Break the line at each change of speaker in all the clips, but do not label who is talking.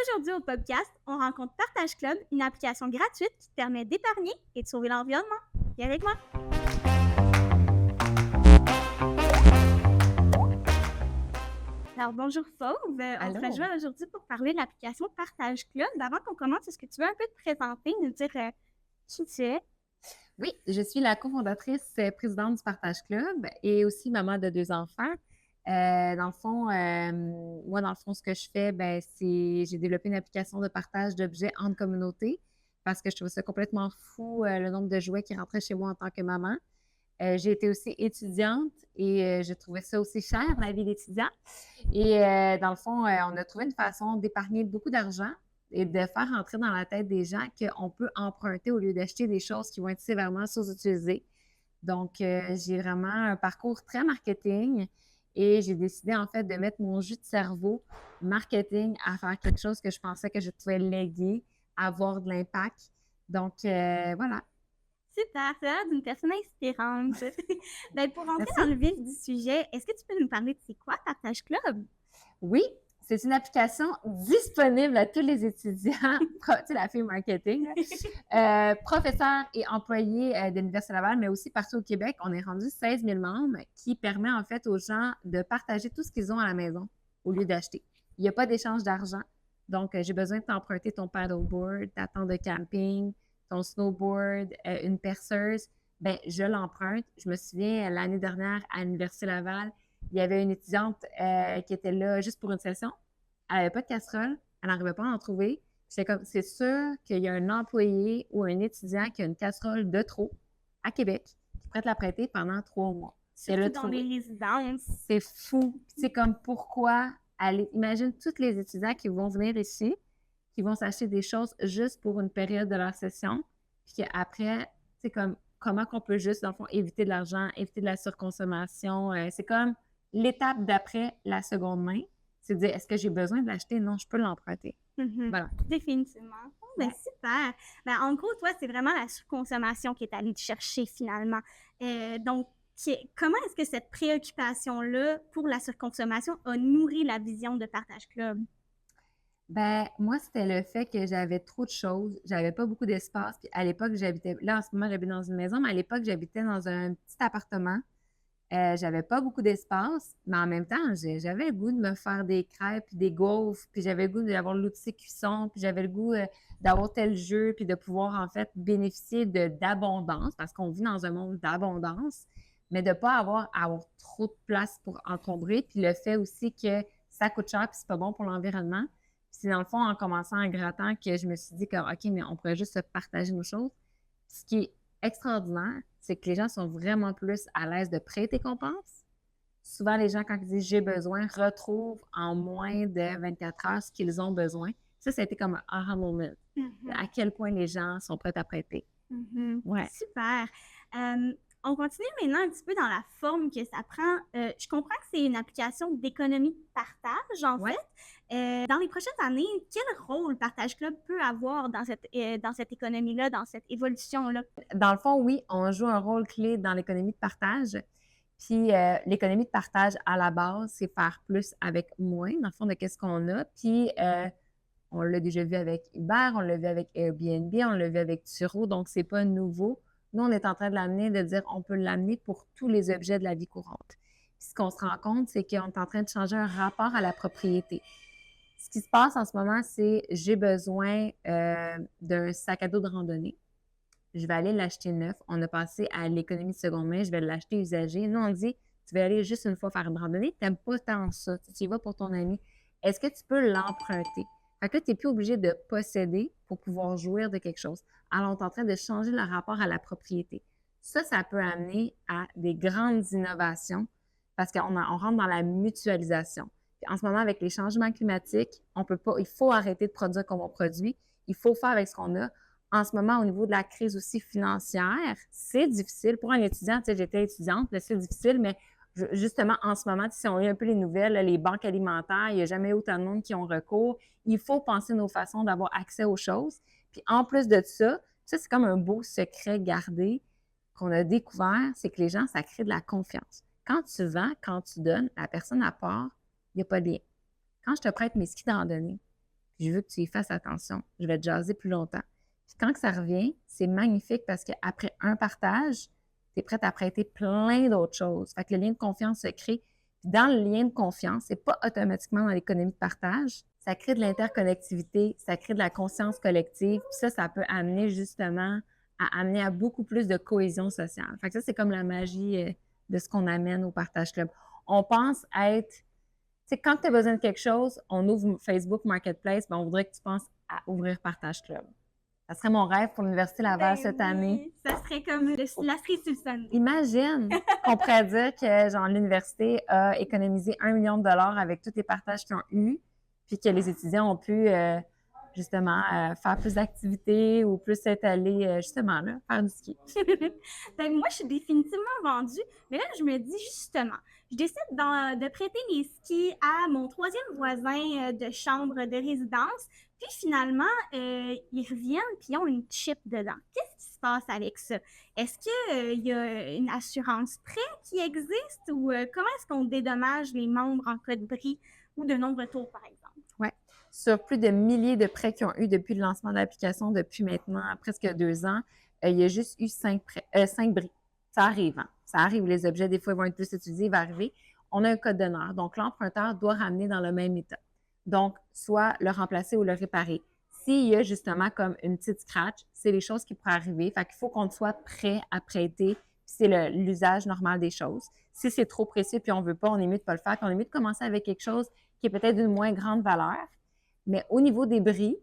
Aujourd'hui au podcast, on rencontre Partage Club, une application gratuite qui te permet d'épargner et de sauver l'environnement. Viens avec moi! Alors bonjour Fauve, on se
Allô?
rejoint aujourd'hui pour parler de l'application Partage Club. Avant qu'on commence, est-ce que tu veux un peu te présenter, nous dire qui tu es?
Oui, je suis la cofondatrice, présidente du Partage Club et aussi maman de 2 enfants. Dans le fond, moi, dans le fond, ce que je fais, ben, c'est j'ai développé une application de partage d'objets entre communautés parce que je trouvais ça complètement fou, le nombre de jouets qui rentraient chez moi en tant que maman. J'ai été aussi étudiante et je trouvais ça aussi cher, la vie d'étudiant. Et dans le fond, on a trouvé une façon d'épargner beaucoup d'argent et de faire entrer dans la tête des gens qu'on peut emprunter au lieu d'acheter des choses qui vont être sévèrement sous-utilisées. Donc, j'ai vraiment un parcours très marketing et j'ai décidé en fait de mettre mon jus de cerveau marketing à faire quelque chose que je pensais que je pouvais léguer, avoir de l'impact. Donc, voilà.
Super, tu as l'air d'une personne inspirante. Ben, pour rentrer
Merci.
dans le vif du sujet, est-ce que tu peux nous parler de c'est quoi Partage Club?
Oui, c'est une application disponible à tous les étudiants, tu sais, la fille marketing, professeurs et employés de l'Université Laval, mais aussi partout au Québec. On est rendu 16 000 membres qui permet en fait aux gens de partager tout ce qu'ils ont à la maison au lieu d'acheter. Il n'y a pas d'échange d'argent. Donc, j'ai besoin de t'emprunter ton paddleboard, ta tente de camping, ton snowboard, une perceuse. Ben, je l'emprunte. Je me souviens, l'année dernière, à l'Université Laval, il y avait une étudiante qui était là juste pour une session. Elle n'avait pas de casserole. Elle n'arrivait pas à en trouver. J'étais comme, c'est sûr qu'il y a un employé ou un étudiant qui a une casserole de trop à Québec qui pourrait te la prêter pendant 3 mois. C'est
Surtout
le
dans les
trouver.
résidences.
C'est fou. C'est comme pourquoi aller. Imagine tous les étudiants qui vont venir ici, qui vont s'acheter des choses juste pour une période de leur session, puis qu'après, c'est comme comment qu'on peut juste, dans le fond, éviter de l'argent, éviter de la surconsommation. C'est comme l'étape d'après la seconde main, c'est de dire est-ce que j'ai besoin de l'acheter? Non, je peux l'emprunter. Voilà.
Définitivement. Oh, ben
Ouais.
super. Ben, en gros, toi, c'est vraiment la surconsommation qui est allée te chercher finalement. Donc, comment est-ce que cette préoccupation-là pour la surconsommation a nourri la vision de Partage Club?
Ben, moi, c'était le fait que j'avais trop de choses. J'avais pas beaucoup d'espace. Puis à l'époque, j'habitais. Là, en ce moment, j'habite dans une maison, mais à l'époque, j'habitais dans un petit appartement. J'avais pas beaucoup d'espace, mais en même temps, j'avais le goût de me faire des crêpes, puis des gaufres, puis j'avais le goût d'avoir l'outil cuisson, puis j'avais le goût d'avoir tel jeu, puis de pouvoir en fait bénéficier d'abondance, parce qu'on vit dans un monde d'abondance, mais de pas avoir trop de place pour encombrer, puis le fait aussi que ça coûte cher, puis c'est pas bon pour l'environnement. Puis c'est dans le fond, en commençant en grattant, que je me suis dit que, OK, mais on pourrait juste se partager nos choses. Ce qui est extraordinaire, c'est que les gens sont vraiment plus à l'aise de prêter qu'on pense. Souvent, les gens, quand ils disent j'ai besoin, retrouvent en moins de 24 heures ce qu'ils ont besoin. Ça a été comme un aha moment. À quel point les gens sont prêts à prêter. Ouais.
Super. On continue maintenant un petit peu dans la forme que ça prend. Je comprends que c'est une application d'économie de partage, en
Ouais.
fait. Dans les prochaines années, quel rôle Partage Club peut avoir dans cette économie-là, dans cette évolution-là?
Dans le fond, oui, on joue un rôle clé dans l'économie de partage. Puis l'économie de partage, à la base, c'est faire plus avec moins, dans le fond, de qu'est-ce qu'on a. Puis on l'a déjà vu avec Uber, on l'a vu avec Airbnb, on l'a vu avec Turo, donc c'est pas nouveau. Nous, on est en train de l'amener, de dire on peut l'amener pour tous les objets de la vie courante. Puis ce qu'on se rend compte, c'est qu'on est en train de changer un rapport à la propriété. Ce qui se passe en ce moment, c'est j'ai besoin d'un sac à dos de randonnée. Je vais aller l'acheter neuf. On a passé à l'économie de seconde main, je vais l'acheter usagé. Nous, on dit, tu vas aller juste une fois faire une randonnée, tu n'aimes pas tant ça, tu y vas pour ton ami. Est-ce que tu peux l'emprunter? Fait que là, tu n'es plus obligé de posséder pour pouvoir jouir de quelque chose. Alors, on est en train de changer le rapport à la propriété. Ça peut amener à des grandes innovations parce qu'on rentre dans la mutualisation. Puis en ce moment, avec les changements climatiques, on peut pas, il faut arrêter de produire comme on produit. Il faut faire avec ce qu'on a. En ce moment, au niveau de la crise aussi financière, c'est difficile. Pour un étudiant, tu sais, j'étais étudiante, c'est difficile, mais justement, en ce moment, si on lit un peu les nouvelles, les banques alimentaires, il n'y a jamais autant de monde qui ont recours. Il faut penser nos façons d'avoir accès aux choses. Puis en plus de ça, c'est comme un beau secret gardé qu'on a découvert, c'est que les gens, ça crée de la confiance. Quand tu vends, quand tu donnes, la personne à part, il n'y a pas de lien. Quand je te prête mes skis de randonnée, puis je veux que tu y fasses attention. Je vais te jaser plus longtemps. Puis quand que ça revient, c'est magnifique parce qu'après un partage, tu es prête à prêter plein d'autres choses. Fait que le lien de confiance se crée. Puis dans le lien de confiance, c'est pas automatiquement dans l'économie de partage. Ça crée de l'interconnectivité, ça crée de la conscience collective. Puis ça peut amener justement à beaucoup plus de cohésion sociale. Fait que ça, c'est comme la magie de ce qu'on amène au Partage Club. On pense être... Tu sais, quand tu as besoin de quelque chose, on ouvre Facebook Marketplace, ben on voudrait que tu penses à ouvrir Partage Club. Ça serait mon rêve pour l'Université Laval cette année.
Ça serait comme la cerise sur le sundae.
Imagine qu'on pourrait dire que genre, l'université a économisé 1 million de dollars avec tous les partages qu'ils ont eus, puis que les étudiants ont pu justement faire plus d'activités ou plus s'étaler justement là, faire du ski.
Ben, moi, je suis définitivement vendue, mais là, je me dis justement, je décide de prêter les skis à mon troisième voisin de chambre de résidence, puis finalement, ils reviennent puis ils ont une chip dedans. Qu'est-ce qui se passe avec ça? Est-ce qu'il y a une assurance prêt qui existe ou comment est-ce qu'on dédommage les membres en cas de bris ou de non-retour, par exemple?
Oui. Sur plus de milliers de prêts qu'ils ont eu depuis le lancement de l'application, depuis maintenant presque 2 ans, il y a juste eu 5 bris. Ça arrive, hein? Ça arrive, les objets, des fois, ils vont être plus étudiés, il va arriver. On a un code d'honneur. Donc, l'emprunteur doit ramener dans le même état. Donc, soit le remplacer ou le réparer. S'il y a justement comme une petite scratch, c'est les choses qui pourraient arriver. Fait qu'il faut qu'on soit prêt à prêter. C'est l'usage normal des choses. Si c'est trop précieux puis on veut pas, on est mieux de pas le faire. Puis on est mieux de commencer avec quelque chose qui est peut-être d'une moins grande valeur. Mais au niveau des bris,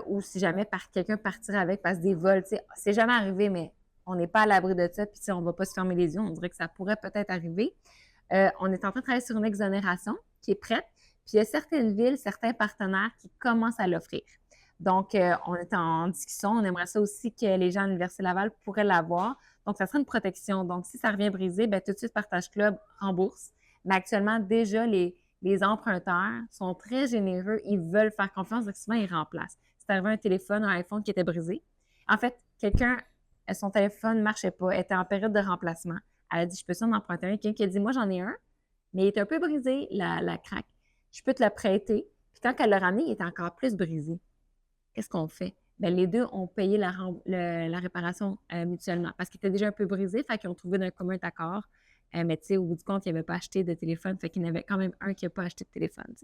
ou si jamais quelqu'un partirait avec parce que des vols, tu sais, c'est jamais arrivé, mais on n'est pas à l'abri de ça, puis on ne va pas se fermer les yeux, on dirait que ça pourrait peut-être arriver. On est en train de travailler sur une exonération qui est prête, puis il y a certaines villes, certains partenaires qui commencent à l'offrir. Donc, on est en discussion, on aimerait ça aussi que les gens à l'Université Laval pourraient l'avoir. Donc, ça serait une protection. Donc, si ça revient brisé, bien, tout de suite, Partage Club rembourse. Mais actuellement, déjà, les emprunteurs sont très généreux, ils veulent faire confiance, donc souvent, ils remplacent. C'est arrivé un téléphone, un iPhone qui était brisé. En fait, son téléphone ne marchait pas, était en période de remplacement. Elle a dit, je peux en emprunter un. Quelqu'un qui a dit, moi, j'en ai un, mais il est un peu brisé, la craque. Je peux te le prêter. Puis quand elle l'a ramené, il était encore plus brisé. Qu'est-ce qu'on fait? Bien, les deux ont payé la réparation mutuellement parce qu'il était déjà un peu brisé, fait qu'ils ont trouvé d'un commun accord. Mais tu sais, au bout du compte, il n'avait pas acheté de téléphone, fait qu'il y en avait quand même un qui n'a pas acheté de téléphone.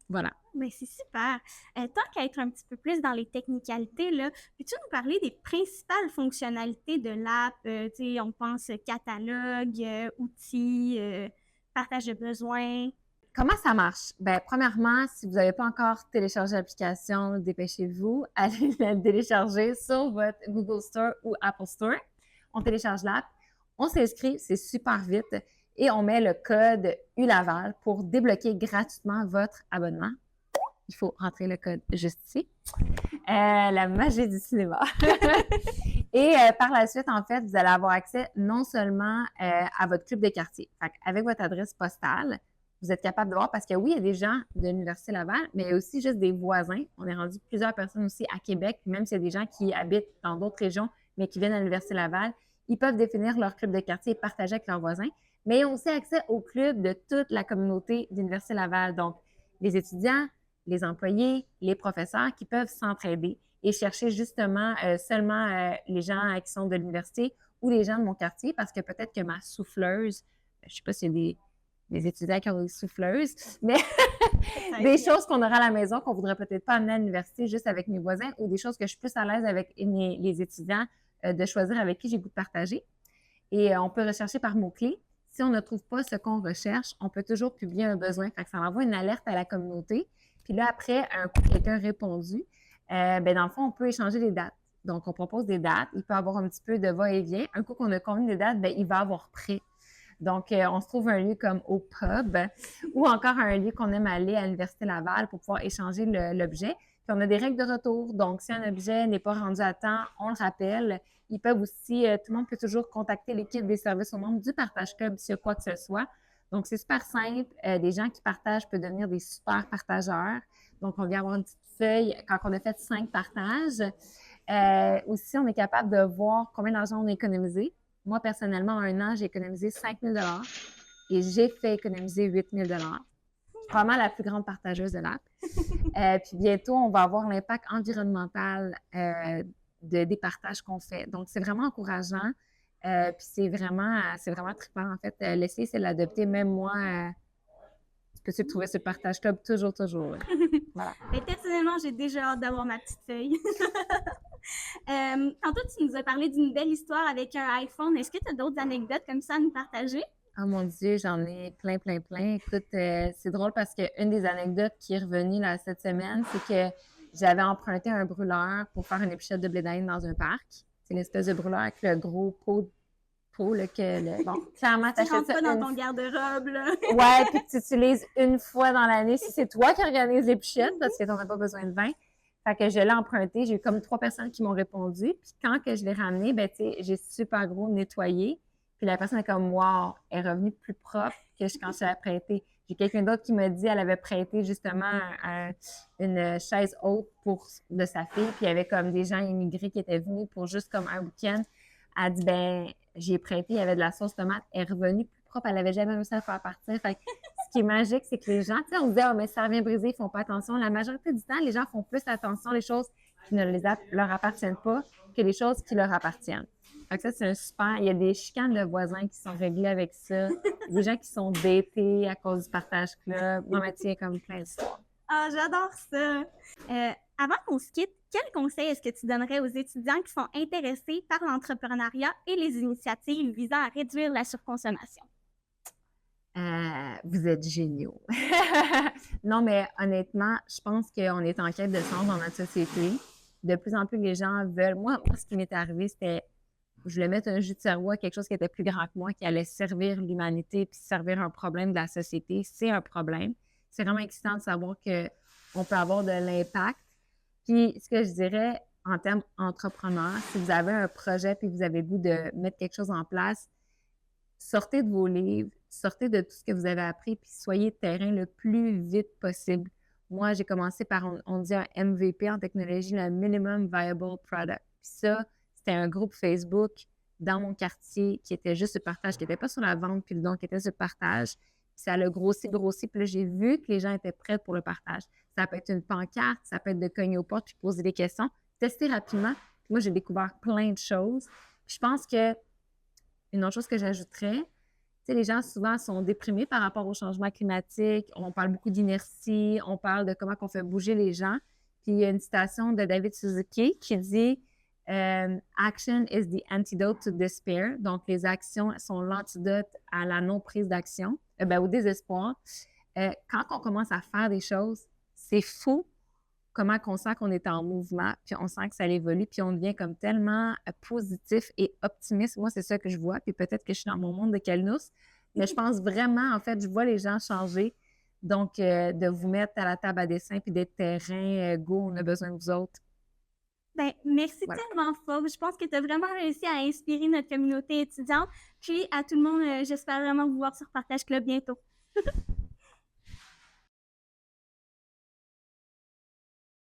Voilà.
Mais c'est super. Tant qu'à être un petit peu plus dans les technicalités, là, peux-tu nous parler des principales fonctionnalités de l'app? Tu sais, on pense catalogue, outils, partage de besoins.
Comment ça marche? Bien, premièrement, si vous n'avez pas encore téléchargé l'application, dépêchez-vous, allez la télécharger sur votre Google Store ou Apple Store. On télécharge l'app, on s'inscrit, c'est super vite, et on met le code ULAVAL pour débloquer gratuitement votre abonnement. Il faut rentrer le code juste ici. La magie du cinéma. Et par la suite, en fait, vous allez avoir accès non seulement à votre club de quartier. Fait avec votre adresse postale, vous êtes capable de voir parce que oui, il y a des gens de l'Université Laval, mais il y a aussi juste des voisins. On est rendu plusieurs personnes aussi à Québec, même s'il y a des gens qui habitent dans d'autres régions, mais qui viennent à l'Université Laval. Ils peuvent définir leur club de quartier et partager avec leurs voisins, mais ils ont aussi accès au club de toute la communauté de l'Université Laval. Donc, les étudiants, les employés, les professeurs qui peuvent s'entraider et chercher justement seulement les gens qui sont de l'université ou les gens de mon quartier parce que peut-être que ma souffleuse, je ne sais pas s'il y a des étudiants qui ont des souffleuses, mais des choses qu'on aura à la maison qu'on ne voudrait peut-être pas amener à l'université juste avec mes voisins ou des choses que je suis plus à l'aise avec les étudiants de choisir avec qui j'ai goût de partager. Et on peut rechercher par mots-clés. Si on ne trouve pas ce qu'on recherche, on peut toujours publier un besoin. Fait que ça envoie une alerte à la communauté. Puis là, après, un coup, quelqu'un a répondu, ben dans le fond, on peut échanger les dates. Donc, on propose des dates. Il peut y avoir un petit peu de va-et-vient. Un coup qu'on a convenu des dates, ben il va avoir prêt. Donc, on se trouve un lieu comme au pub ou encore un lieu qu'on aime aller à l'Université Laval pour pouvoir échanger l'objet. Puis, on a des règles de retour. Donc, si un objet n'est pas rendu à temps, on le rappelle. Ils peuvent aussi, tout le monde peut toujours contacter l'équipe des services aux membres du Partage Club s'il y a quoi que ce soit. Donc, c'est super simple. Des gens qui partagent peuvent devenir des super partageurs. Donc, on vient avoir une petite feuille quand on a fait 5 partages. Aussi, on est capable de voir combien d'argent on a économisé. Moi, personnellement, en 1 an, j'ai économisé 5 000 et j'ai fait économiser 8 000 probablement la plus grande partageuse de l'app. Puis bientôt, on va avoir l'impact environnemental des partages qu'on fait. Donc, c'est vraiment encourageant. Puis c'est vraiment trippant, en fait. L'essayer, c'est de l'adopter. Même moi, tu peux se trouver ce partage club toujours, toujours. Là. Voilà.
Mais personnellement, j'ai déjà hâte d'avoir ma petite feuille. Tantôt, tu nous as parlé d'une belle histoire avec un iPhone. Est-ce que tu as d'autres anecdotes comme ça à nous partager?
Oh mon Dieu, j'en ai plein, plein, plein. Écoute, c'est drôle parce qu'une des anecdotes qui est revenue là, cette semaine, c'est que j'avais emprunté un brûleur pour faire une épluchette de blé d'Inde dans un parc. C'est l'espèce de brûleur avec le gros pot là, bon, clairement,
Tu
t'achètes
rentres
ça
pas dans ton garde-robe, là.
Ouais, puis tu utilises une fois dans l'année si c'est toi qui organises l'épluchette parce que t'en as pas besoin de vin. Fait que je l'ai emprunté. J'ai eu comme 3 personnes qui m'ont répondu. Puis quand que je l'ai ramené, ben, tu sais, j'ai super gros nettoyé. Puis la personne est comme, wow, elle est revenue plus propre que quand je l'ai prêté. J'ai quelqu'un d'autre qui m'a dit elle avait prêté justement une chaise haute de sa fille. Puis il y avait comme des gens immigrés qui étaient venus pour juste comme un week-end. Elle a dit, ben, j'ai prêté, il y avait de la sauce tomate. Elle est revenue plus propre. Elle n'avait jamais réussi à le faire partir. Fait que ce qui est magique, c'est que les gens, tu sais, on se dit, oh, mais ça revient brisé, ils font pas attention. La majorité du temps, les gens font plus attention aux choses qui ne leur appartiennent pas que les choses qui leur appartiennent. Fait que ça, c'est un super. Il y a des chicanes de voisins qui sont réglées avec ça. Des gens qui sont datés à cause du partage club. Non, mais tiens, comme plein d'histoires.
Ah, j'adore ça. Avant qu'on se quitte, quel conseil est-ce que tu donnerais aux étudiants qui sont intéressés par l'entrepreneuriat et les initiatives visant à réduire la surconsommation?
Vous êtes géniaux. Non, mais honnêtement, je pense qu'on est en quête de sens dans notre société. De plus en plus, les gens veulent. Moi ce qui m'est arrivé, c'était je voulais mettre un jus de cerveau à quelque chose qui était plus grand que moi, qui allait servir l'humanité puis servir un problème de la société. C'est un problème. C'est vraiment excitant de savoir qu'on peut avoir de l'impact. Puis, ce que je dirais en termes entrepreneurs, si vous avez un projet puis vous avez le goût de mettre quelque chose en place, sortez de vos livres, sortez de tout ce que vous avez appris, puis soyez de terrain le plus vite possible. Moi, j'ai commencé par, on dit un MVP en technologie, le Minimum Viable Product. Puis ça, c'était un groupe Facebook dans mon quartier qui était juste le partage, qui n'était pas sur la vente, puis donc qui était sur le partage. Puis ça a grossi. Puis là, j'ai vu que les gens étaient prêts pour le partage. Ça peut être une pancarte, ça peut être de cogner aux portes, puis poser des questions, tester rapidement. Puis moi, j'ai découvert plein de choses. Puis je pense que une autre chose que j'ajouterais, tu sais, les gens souvent sont déprimés par rapport au changement climatique. On parle beaucoup d'inertie, on parle de comment on fait bouger les gens. Puis il y a une citation de David Suzuki qui dit Action is the antidote to despair. Donc, les actions sont l'antidote à la non-prise d'action, au désespoir. Quand on commence à faire des choses, c'est fou comment on sent qu'on est en mouvement, puis on sent que ça évolue, puis on devient comme tellement positif et optimiste. Moi, c'est ça que je vois, puis peut-être que je suis dans mon monde de Calnous, mais je pense vraiment, en fait, je vois les gens changer. Donc, de vous mettre à la table à dessin, puis d'être terrain, go, on a besoin de vous autres.
Ben, merci tellement fort. Je pense que tu as vraiment réussi à inspirer notre communauté étudiante. Puis, à tout le monde, j'espère vraiment vous voir sur Partage Club bientôt.